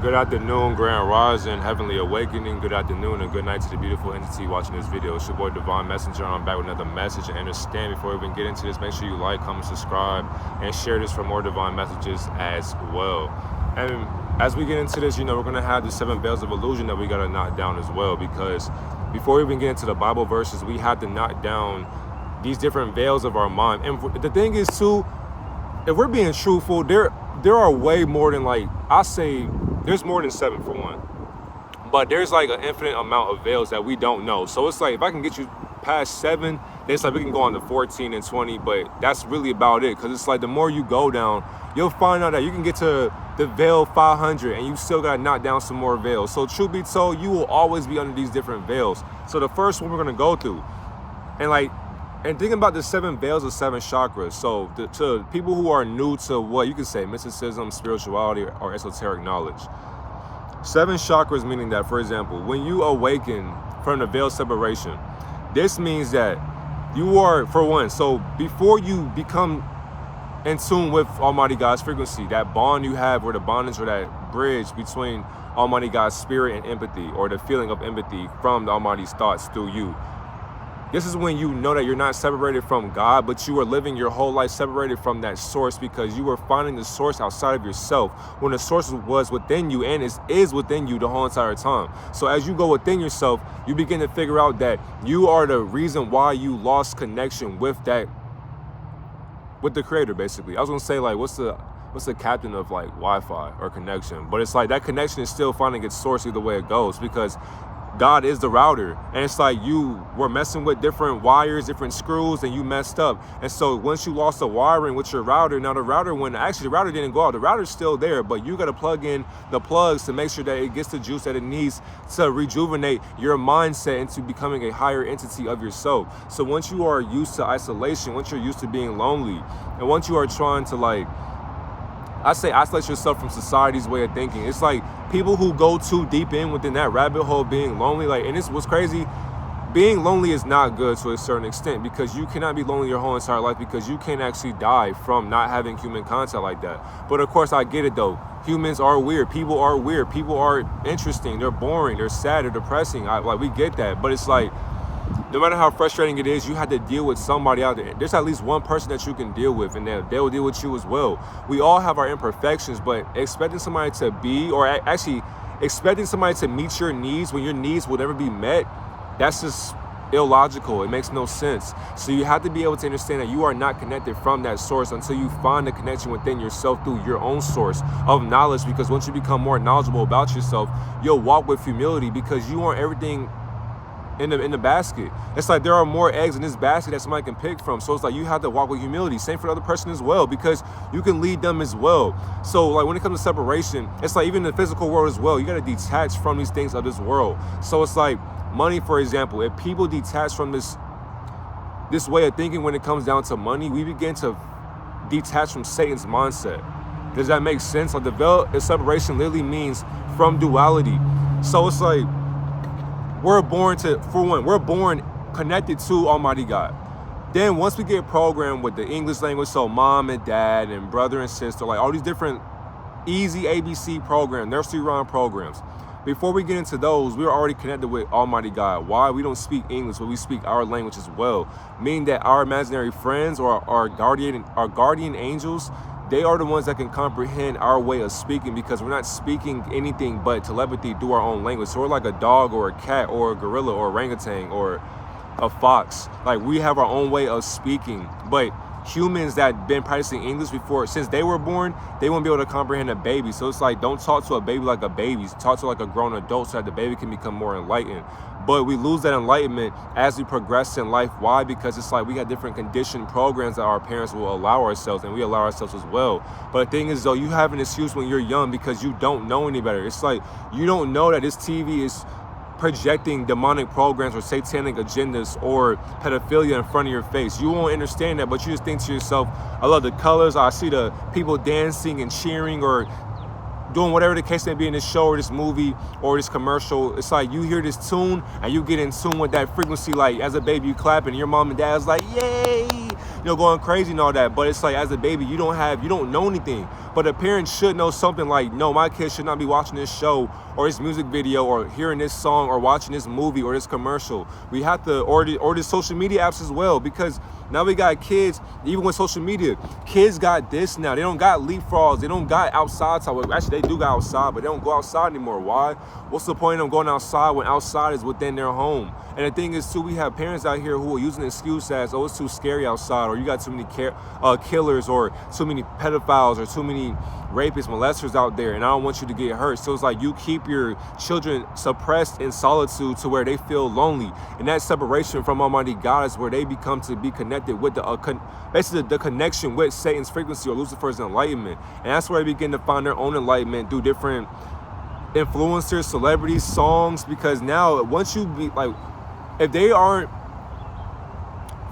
Good afternoon, Grand Rising, Heavenly Awakening. Good afternoon and good night to the beautiful entity watching this video. It's your boy Divine Messenger. I'm back with another message. And understand, before we even get into this, make sure you like, comment, subscribe, and share this for more divine messages as well. And as we get into this, we're going to have the 7 veils of illusion that we got to knock down as well. Because before we even get into the Bible verses, we have to knock down these different veils of our mind. And the thing is, too, if we're being truthful, there are way more than, I say, there's more than 7 for one. But there's an infinite amount of veils that we don't know. So it's if I can get you past 7, then it's we can go on to 14 and 20, but that's really about it. Because it's the more you go down, you'll find out that you can get to the veil 500 and you still got to knock down some more veils. So truth be told, you will always be under these different veils. So the first one we're going to go through, and thinking about the 7 veils of 7 chakras. So to people who are new to what you could say mysticism, spirituality, or esoteric knowledge, 7 chakras meaning that, for example, when you awaken from the veil separation, this means that you are, for one, so before you become in tune with Almighty God's frequency, that bond you have, or the bondage or that bridge between Almighty God's spirit and empathy, or the feeling of empathy from the Almighty's thoughts through you. This is when you know that you're not separated from God, but you are living your whole life separated from that source, because you were finding the source outside of yourself when the source was within you and is within you the whole entire time. So as you go within yourself, you begin to figure out that you are the reason why you lost connection with the Creator, basically. I was gonna say, what's the captain of Wi-Fi or connection? But it's that connection is still finding its source either way it goes, because God is the router, and it's you were messing with different wires, different screws, and you messed up. And so once you lost the wiring with your router, now the router the router didn't go out. The router's still there, but you got to plug in the plugs to make sure that it gets the juice that it needs to rejuvenate your mindset into becoming a higher entity of yourself. So once you are used to isolation, once you're used to being lonely, and once you are trying to isolate yourself from society's way of thinking. It's people who go too deep in within that rabbit hole of being lonely. And it's what's crazy. Being lonely is not good to a certain extent, because you cannot be lonely your whole entire life, because you can actually die from not having human contact like that. But of course, I get it though. Humans are weird. People are weird. People are interesting. They're boring. They're sad. They're depressing. We get that. But it's no matter how frustrating it is, you have to deal with somebody out there. There's at least one person that you can deal with, and they'll deal with you as well. We all have our imperfections, but expecting somebody to be, or actually expecting somebody to meet your needs when your needs will never be met, that's just illogical. It makes no sense. So you have to be able to understand that you are not connected from that source until you find the connection within yourself through your own source of knowledge. Because once you become more knowledgeable about yourself, you'll walk with humility, because you want everything in the basket. It's there are more eggs in this basket that somebody can pick from. So it's you have to walk with humility. Same for the other person as well, because you can lead them as well. So when it comes to separation, it's even in the physical world as well, you got to detach from these things of this world. So it's money, for example. If people detach from this way of thinking when it comes down to money, we begin to detach from Satan's mindset. Does that make sense? The veil of separation literally means from duality. So it's we're born connected to Almighty God. Then once we get programmed with the English language, so mom and dad and brother and sister, all these different easy ABC programs, nursery rhyme programs. Before we get into those, we're already connected with Almighty God. Why? We don't speak English, but we speak our language as well. Meaning that our imaginary friends, or our guardian angels, they are the ones that can comprehend our way of speaking, because we're not speaking anything but telepathy through our own language. So we're like a dog or a cat or a gorilla or orangutan or a fox. We have our own way of speaking. But humans that been practicing English before, since they were born, they won't be able to comprehend a baby. So it's don't talk to a baby like a baby. Talk to a grown adult so that the baby can become more enlightened. But we lose that enlightenment as we progress in life. Why? Because it's we got different conditioned programs that our parents will allow ourselves, and we allow ourselves as well. But the thing is, though, you have an excuse when you're young because you don't know any better. It's you don't know that this TV is projecting demonic programs or satanic agendas or pedophilia in front of your face. You won't understand that, but you just think to yourself, I love the colors, I see the people dancing and cheering or doing whatever the case may be in this show or this movie or this commercial. It's you hear this tune and you get in tune with that frequency. As a baby, you clapping, and your mom and dad's yay, going crazy and all that. But it's as a baby, you don't know anything. But a parent should know something like, no, my kid should not be watching this show or this music video or hearing this song or watching this movie or this commercial. We have to, or the social media apps as well, because now we got kids, even with social media, kids got this now. They don't got leapfrogs. They don't got outside time. Well, actually, they do got outside, but they don't go outside anymore. Why? What's the point of them going outside when outside is within their home? And the thing is, too, we have parents out here who are using the excuse as, oh, it's too scary outside, or you got too many killers, or too many pedophiles, or too many rapists, molesters out there, and I don't want you to get hurt. So it's like you keep your children suppressed in solitude to where they feel lonely. And that separation from Almighty God is where they become to be connected with basically the connection with Satan's frequency or Lucifer's enlightenment. And that's where they begin to find their own enlightenment through different influencers, celebrities, songs, because now once you be like, if they aren't,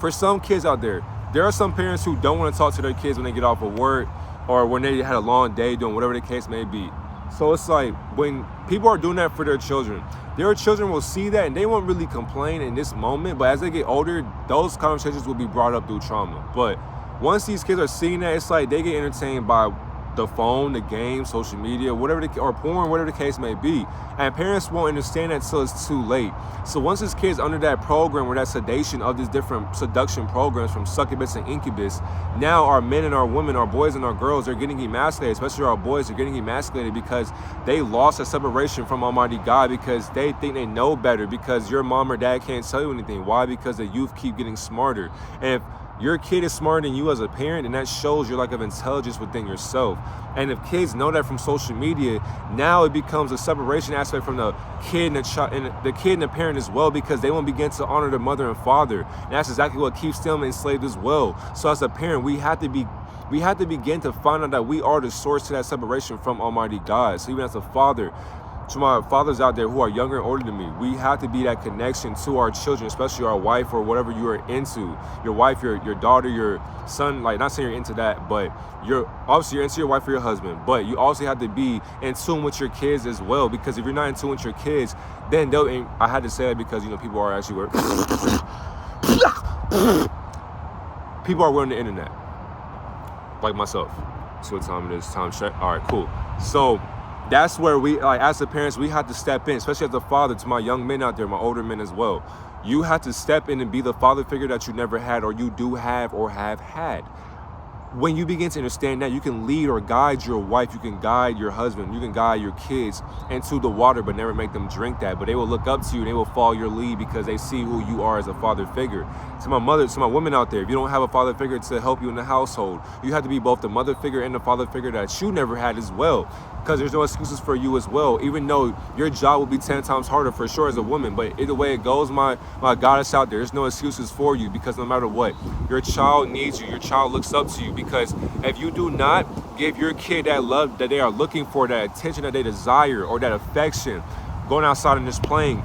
for some kids out there are some parents who don't want to talk to their kids when they get off of work or when they had a long day doing whatever the case may be. So it's like when people are doing that for their children will see that and they won't really complain in this moment, but as they get older, those conversations will be brought up through trauma. But once these kids are seeing that, it's like they get entertained by the phone, the game, social media, or porn, whatever the case may be. And parents won't understand that until it's too late. So once this kid's under that program or that sedation of these different seduction programs from succubus and incubus, now our men and our women, our boys and our girls are getting emasculated, especially our boys are getting emasculated because they lost a separation from Almighty God, because they think they know better, because your mom or dad can't tell you anything. Why? Because the youth keep getting smarter. And if your kid is smarter than you as a parent, and that shows your lack of intelligence within yourself. And if kids know that from social media, now it becomes a separation aspect from the kid and the kid and the parent as well, because they won't begin to honor their mother and father. And that's exactly what keeps them enslaved as well. So as a parent, we have to begin to find out that we are the source to that separation from Almighty God. So even as a father, to my fathers out there who are younger and older than me, we have to be that connection to our children, especially our wife or whatever you are into. Your wife, your daughter, your son, like, not saying you're into that, but you're into your wife or your husband, but you also have to be in tune with your kids as well, because if you're not in tune with your kids, then I had to say that because, people are actually people are on the internet, like myself. See what time it is, time check. All right, cool. So that's where we, like, as the parents, we have to step in, especially as a father, to my young men out there, my older men as well. You have to step in and be the father figure that you never had, or you do have or have had. When you begin to understand that, you can lead or guide your wife, you can guide your husband, you can guide your kids into the water, but never make them drink that. But they will look up to you and they will follow your lead because they see who you are as a father figure. To my women out there, if you don't have a father figure to help you in the household, you have to be both the mother figure and the father figure that you never had as well. Because there's no excuses for you as well, even though your job will be 10 times harder for sure as a woman. But either way it goes, my goddess out there, there's no excuses for you, because no matter what, your child needs you, your child looks up to you. Because if you do not give your kid that love that they are looking for, that attention that they desire, or that affection, going outside and just playing,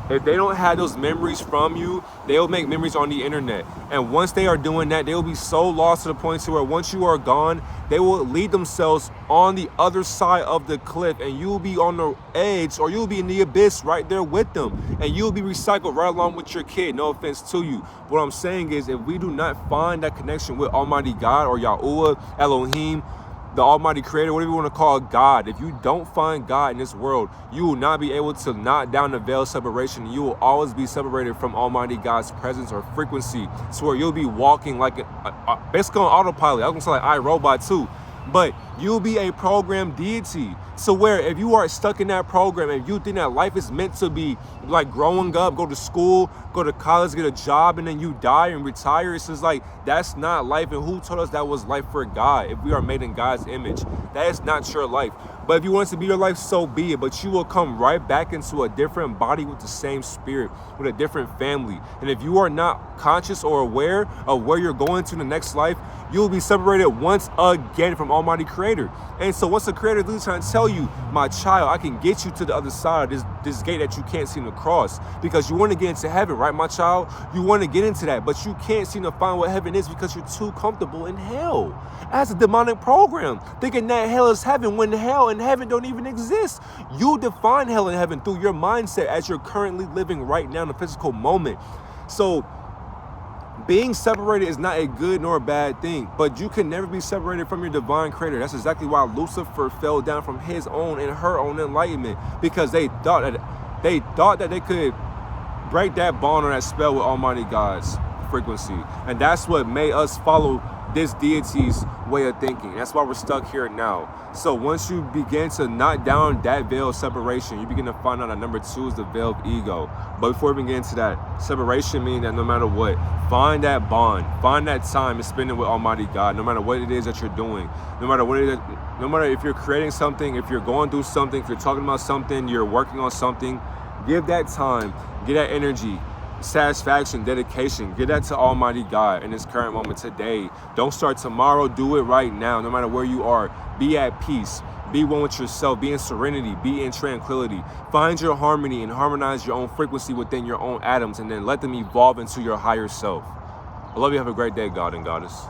if they don't have those memories from you, they'll make memories on the internet. And once they are doing that, they'll be so lost to the point to where once you are gone, they will lead themselves on the other side of the cliff, and you'll be on the edge, or you'll be in the abyss right there with them, and you'll be recycled right along with your kid. No offense to you. What I'm saying is, if we do not find that connection with Almighty God, or Yahuwah, Elohim, the Almighty Creator, whatever you want to call God, if you don't find God in this world, you will not be able to knock down the veil of separation. You will always be separated from Almighty God's presence or frequency, to where you'll be walking like basically on autopilot. I was gonna say like iRobot too, but you'll be a programmed deity. So where if you are stuck in that program and you think that life is meant to be like growing up, go to school, go to college, get a job, and then you die and retire, it's just like, that's not life. And who told us that was life for God? If we are made in God's image, that is not your life. But if you want it to be your life, so be it. But you will come right back into a different body with the same spirit, with a different family. And if you are not conscious or aware of where you're going to the next life, you'll be separated once again from Almighty Creator. And so once the Creator is trying to tell you, my child, I can get you to the other side of this gate that you can't seem to cross, because you want to get into heaven, right, my child? You want to get into that, but you can't seem to find what heaven is because you're too comfortable in hell. As a demonic program, thinking that hell is heaven when hell and heaven don't even exist. You define hell and heaven through your mindset as you're currently living right now in the physical moment. So being separated is not a good nor a bad thing, but you can never be separated from your divine creator. That's exactly why Lucifer fell down from his own and her own enlightenment, because they thought that they could break that bond or that spell with Almighty God's frequency. And that's what made us follow this deity's way of thinking. That's why we're stuck here now. So once you begin to knock down that veil of separation, you begin to find out that number 2 is the veil of ego. But before we get into that, separation means that no matter what, find that bond, find that time and spend it with Almighty God, no matter what it is that you're doing, no matter what it is, no matter if you're creating something, if you're going through something, if you're talking about something, you're working on something, give that time, get that energy, satisfaction, dedication, give that to Almighty God in this current moment today. Don't start tomorrow, do it right now. No matter where you are, be at peace, be one with yourself, be in serenity, be in tranquility. Find your harmony and harmonize your own frequency within your own atoms, and then let them evolve into your higher self. I love you. Have a great day, God and Goddess.